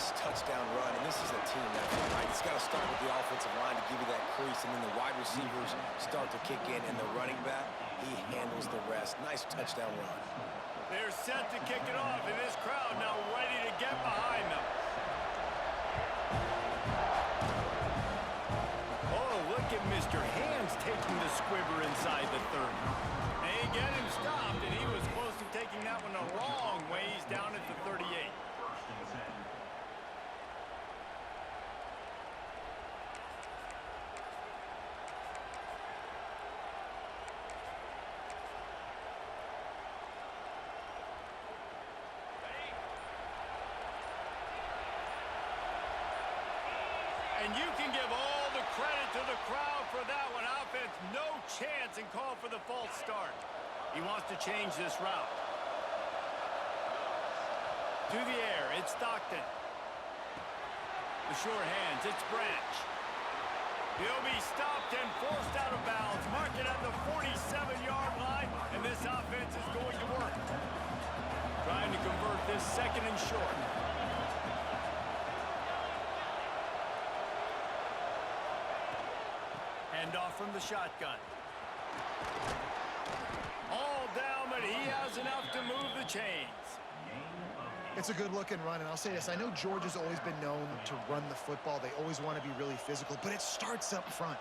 nice touchdown run, and this is a team effort, right? It's got to start with the offensive line to give you that crease, and then the wide receivers start to kick in, and the running back, he handles the rest. Nice touchdown run. They're set to kick it off, and this crowd now ready to get behind them. Oh, look at Mr. Hands taking the squibber inside the 30. They get him stopped, and he was close to taking that one the wrong way. He's down at the 38. And you can give all the credit to the crowd for that one. Offense, no chance, and call for the false start. He wants to change this route. To the air, it's Stockton. The short hands, it's Branch. He'll be stopped and forced out of bounds. Mark it at the 47-yard line, and this offense is going to work. Trying to convert this second and short. Hand off from the shotgun. All down, but he has enough to move the chains. It's a good-looking run, and I'll say this. I know Georgia's always been known to run the football. They always want to be really physical, but it starts up front.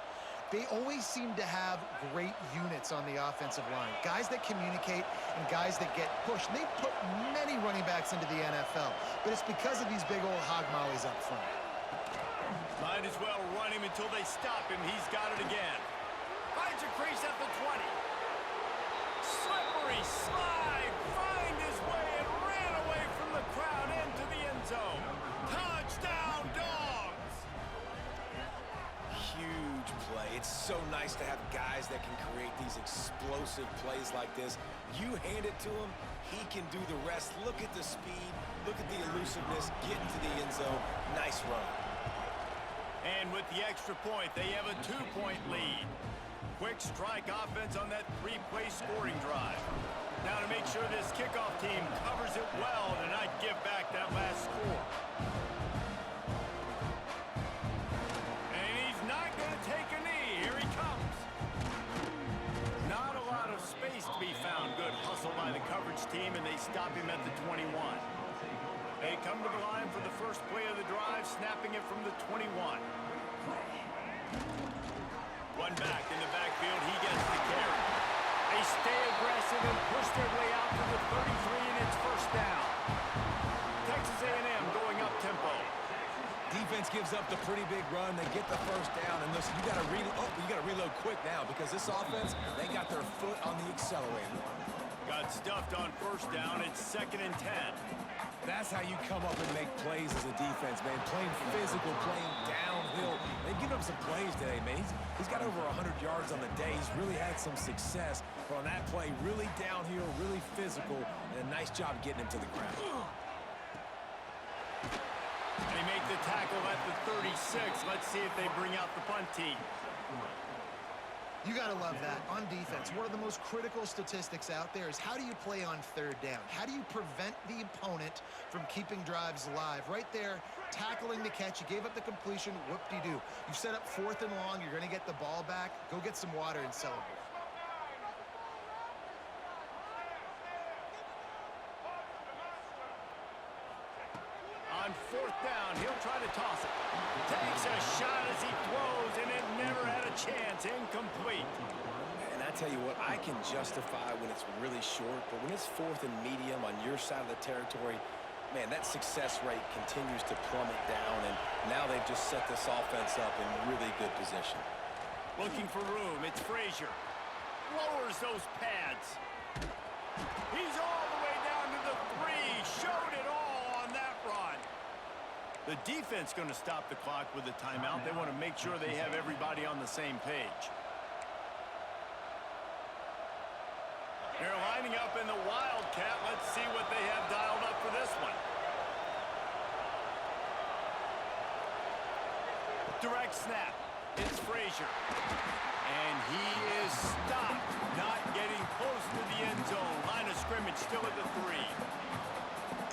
They always seem to have great units on the offensive line, guys that communicate and guys that get pushed. And they've put many running backs into the NFL, but it's because of these big old hog mollies up front. Might as well run him until they stop him. He's got it again. Finds a crease at the 20. Slippery slide. Find his way and ran away from the crowd into the end zone. Touchdown, Dogs! Huge play. It's so nice to have guys that can create these explosive plays like this. You hand it to him, he can do the rest. Look at the speed. Look at the elusiveness. Get into the end zone. Nice run. And with the extra point, they have a 2-point lead. Quick strike offense on that 3-play scoring drive. Now to make sure this kickoff team covers it well to not give back that last score. And he's not going to take a knee. Here he comes. Not a lot of space to be found. Good hustle by the coverage team, and they stop him at the 21. They come to the line for the first play of the drive, snapping it from the 21. One back in the backfield, he gets the carry. They stay aggressive and push their way out to the 33, and it's first down. Texas A&M going up tempo. Defense gives up the pretty big run. They get the first down, and listen, you got to reload quick now because this offense, they got their foot on the accelerator. Got stuffed on first down. It's 2nd and 10. That's how you come up and make plays as a defense, man. Playing physical, playing downhill. They've given up some plays today, man. He's got over 100 yards on the day. He's really had some success. But on that play, really downhill, really physical, and a nice job getting him to the ground. They make the tackle at the 36. Let's see if they bring out the punt team. You got to love that. On defense, one of the most critical statistics out there is how do you play on 3rd down? How do you prevent the opponent from keeping drives alive? Right there, tackling the catch. You gave up the completion. Whoop-de-doo. You set up 4th and long. You're going to get the ball back. Go get some water and celebrate. On 4th down, he'll try to toss it. Takes a shot as he throws, and it never had a chance. Incomplete. And I tell you what, I can justify when it's really short, but when it's 4th and medium on your side of the territory, man, that success rate continues to plummet down, and now they've just set this offense up in really good position. Looking for room, it's Frazier. Lowers those pads. He's all the way down to the 3. Showed it all on that run. The defense going to stop the clock with a timeout. They want to make sure they have everybody on the same page. They're lining up in the Wildcat. Let's see what they have dialed up for this one. Direct snap. It's Frazier. And he is stopped. Not getting close to the end zone. Line of scrimmage still at the 3.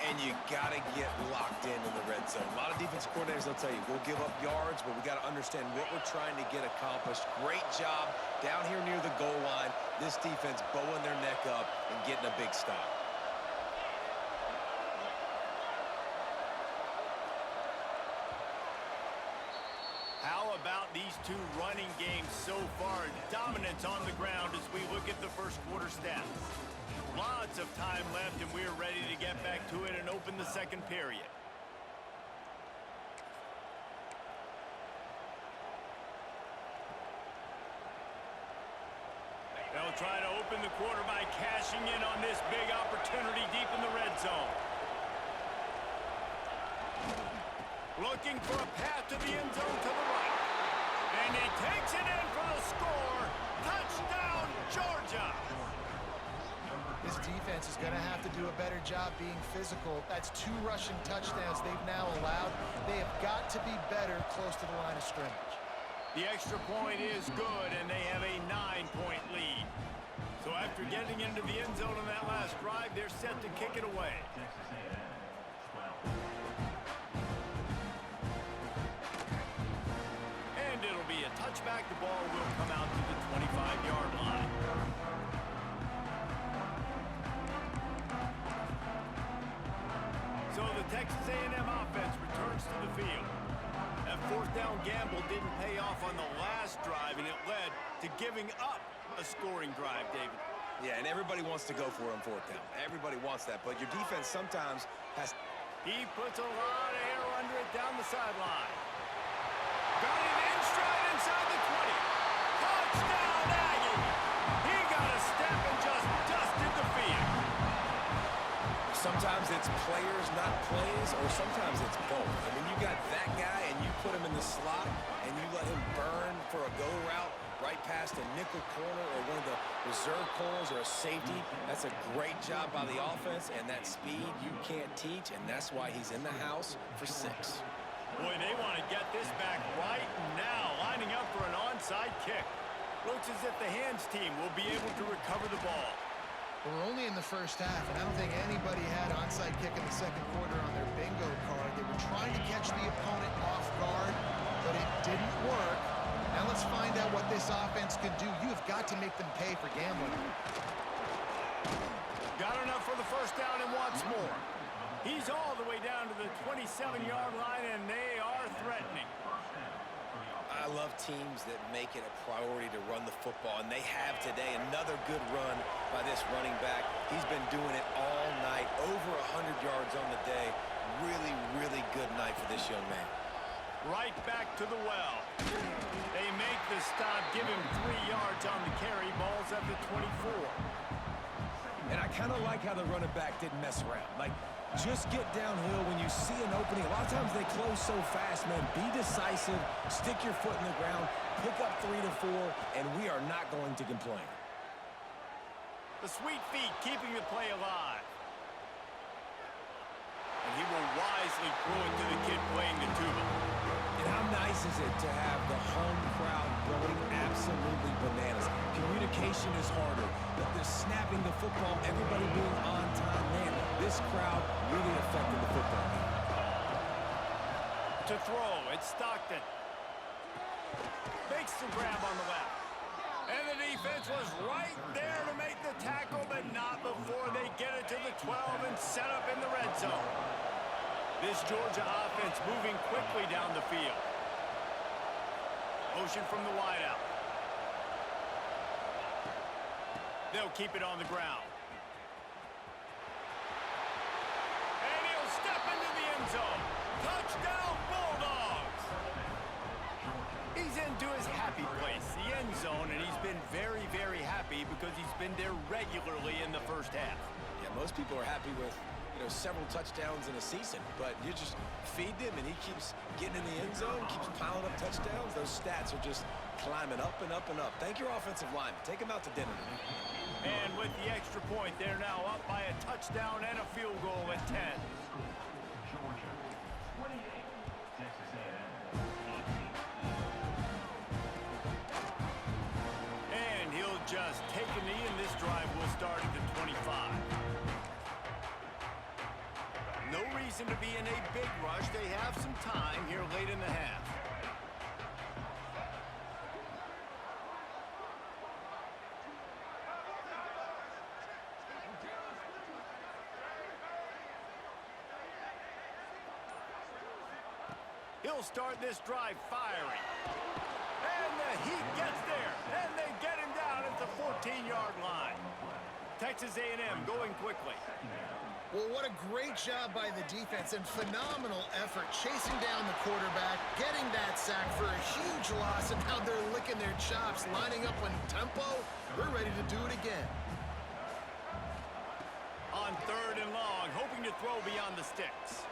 And you got to get locked in the red red zone. A lot of defensive coordinators, they'll tell you, we'll give up yards, but we got to understand what we're trying to get accomplished. Great job down here near the goal line. This defense bowing their neck up and getting a big stop. How about these two running games so far? Dominance on the ground as we look at the first quarter stats. Lots of time left, and we're ready to get back to it and open the second period. They'll try to open the quarter by cashing in on this big opportunity deep in the red zone. Looking for a path to the end zone to the right. And he takes it in for the score. Touchdown, Georgia! This defense is going to have to do a better job being physical. That's 2 rushing touchdowns they've now allowed. They have got to be better close to the line of scrimmage. The extra point is good, and they have a 9-point lead. So after getting into the end zone on that last drive, they're set to kick it away. And it'll be a touchback. The ball will come out to the 25-yard line. So the Texas A&M offense returns to the field. That fourth down gamble didn't pay off on the last drive, and it led to giving up a scoring drive, David. Yeah, and everybody wants to go for it on fourth down. Everybody wants that, but your defense sometimes has... He puts a lot of air under it down the sideline. Got it in stride inside the 20. Touchdown, Aggie! He got a step and just dusted the field. Sometimes it's players, not plays, or sometimes it's both. I mean, you got that guy, and you put him in the slot, and you let him burn for a go route right past a nickel corner or one of the reserve corners or a safety. That's a great job by the offense, and that speed you can't teach, and that's why he's in the house for 6. Boy, they want to get this back right now, lining up for an onside kick. Looks as if the hands team will be able to recover the ball. We're only in the first half, and I don't think anybody had onside kick in the second quarter on their bingo card. They were trying to catch the opponent off guard, but it didn't work. Now let's find out what this offense can do. You have got to make them pay for gambling. Got enough for the first down and wants more. He's all the way down to the 27-yard line, and they are threatening. I love teams that make it a priority to run the football, and they have today. Another good run by this running back. He's been doing it all night, over 100 yards on the day. Really, really good night for this young man. Right back to the well. They make the stop, give him 3 yards on the carry. Ball's at the 24. And I kind of like how the running back didn't mess around. Like, just get downhill when you see an opening. A lot of times they close so fast, man. Be decisive, stick your foot in the ground, pick up 3 to 4, and we are not going to complain. The sweet feet keeping the play alive. And he will wisely throw it to the kid playing the tuba. And how nice is it to have the home crowd going absolutely bananas? Communication is harder. The snapping the football, everybody being on time. Man, this crowd really affected the football game. To throw, it's Stockton. Makes the grab on the left. And the defense was right there to make the tackle, but not before they get it to the 12 and set up in the red zone. This Georgia offense moving quickly down the field. Motion from the wideout. They'll keep it on the ground. And he'll step into the end zone. Touchdown, Bulldogs! He's into his happy place, the end zone, and he's been very, very happy because he's been there regularly in the first half. Yeah, most people are happy with, several touchdowns in a season, but you just feed him and he keeps getting in the end zone, keeps piling up touchdowns. Those stats are just climbing up and up and up. Thank your offensive lineman. Take him out to dinner. And with the extra point, they're now up by a touchdown and a field goal at 10. And he'll just take a knee, and this drive will start at the 25. No reason to be in a big rush. They have late in the half. He'll start this drive firing. And the Heat gets there, and they get him down at the 14-yard line. Texas A&M going quickly. Well, what a great job by the defense and phenomenal effort chasing down the quarterback, getting that sack for a huge loss, and now they're licking their chops, lining up on tempo. We're ready to do it again. On 3rd and long, hoping to throw beyond the sticks.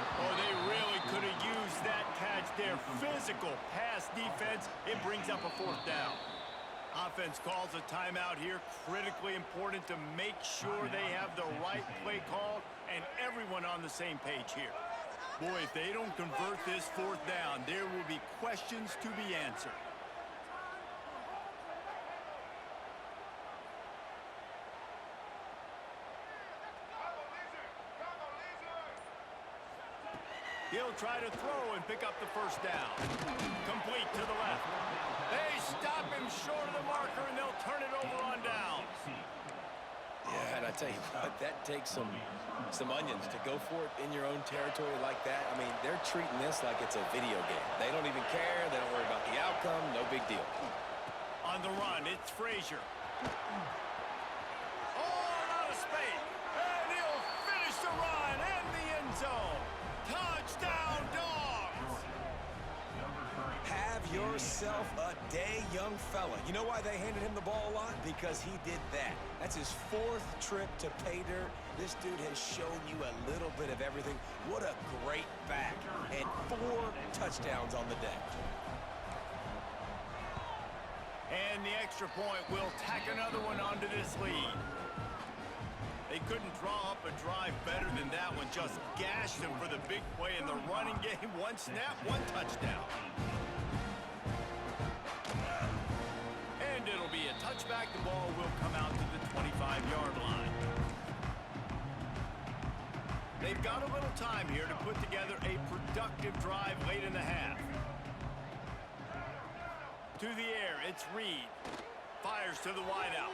Oh, they really could have used that catch there. Physical pass defense. It brings up a 4th down. Offense calls a timeout here. Critically important to make sure they have the right play call and everyone on the same page here. Boy, if they don't convert this 4th down, there will be questions to be answered. He'll try to throw and pick up the 1st down. Complete to the left. They stop him short of the marker, and they'll turn it over on downs. Yeah, and I tell you what, that takes some onions to go for it in your own territory like that. I mean, they're treating this like it's a video game. They don't even care. They don't worry about the outcome. No big deal. On the run, it's Frazier. All out of space. And he'll finish the run in the end zone. Touchdown, Dogs! Have yourself a day, young fella. You know why they handed him the ball a lot? Because he did that. That's his 4th trip to pay dirt. This dude has shown you a little bit of everything. What a great back. And 4 touchdowns on the day. And the extra point will tack another one onto this lead. They couldn't draw up a drive better than that one. Just gashed them for the big play in the running game. 1 snap, 1 touchdown. And it'll be a touchback. The ball will come out to the 25-yard line. They've got a little time here to put together a productive drive late in the half. To the air, it's Reed. Fires to the wideout.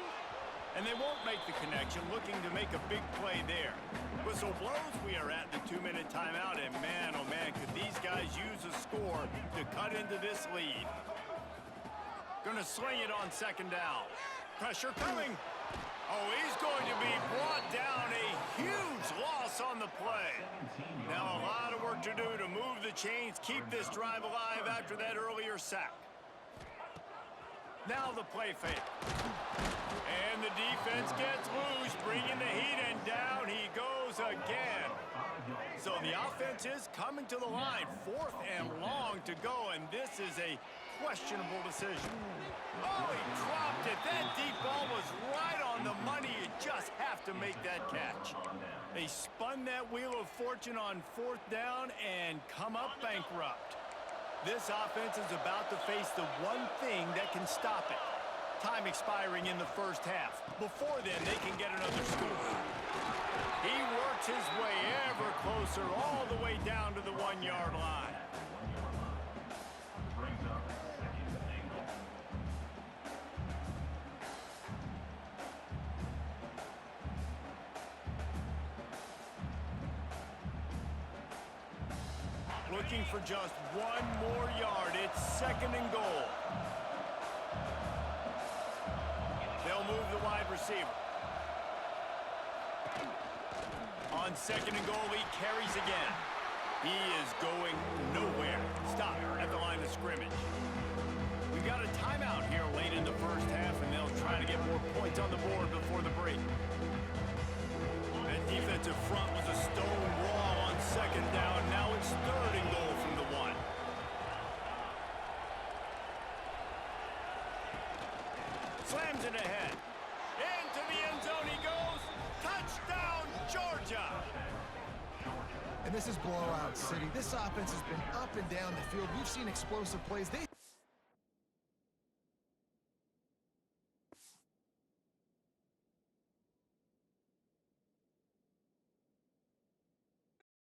And they won't make the connection, looking to make a big play there. Whistle blows, we are at the 2-minute timeout, and man, oh man, could these guys use a score to cut into this lead. Gonna sling it on 2nd down. Pressure coming. Oh, he's going to be brought down. A huge loss on the play. Now a lot of work to do to move the chains, keep this drive alive after that earlier sack. Now the play fake. And the defense gets loose, bringing the Heat, and down he goes again. So the offense is coming to the line. 4th and long to go, and this is a questionable decision. Oh, he dropped it. That deep ball was right on the money. You just have to make that catch. They spun that wheel of fortune on 4th down and come up bankrupt. This offense is about to face the one thing that can stop it. Time expiring in the 1st half. Before then, they can get another score. He works his way ever closer, all the way down to the 1-yard line. Looking for just 1 more yard. It's 2nd and goal. They'll move the wide receiver. On 2nd and goal, he carries again. He is going nowhere. Stop at the line of scrimmage. We've got a timeout here late in the 1st half, and they'll try to get more points on the board before the break. That defensive front was a stone wall on 2nd down. Now it's 3rd and goal from the 1. Slams it ahead. Into the end zone he goes. Touchdown, Georgia. And this is blowout city. This offense has been up and down the field. We've seen explosive plays. They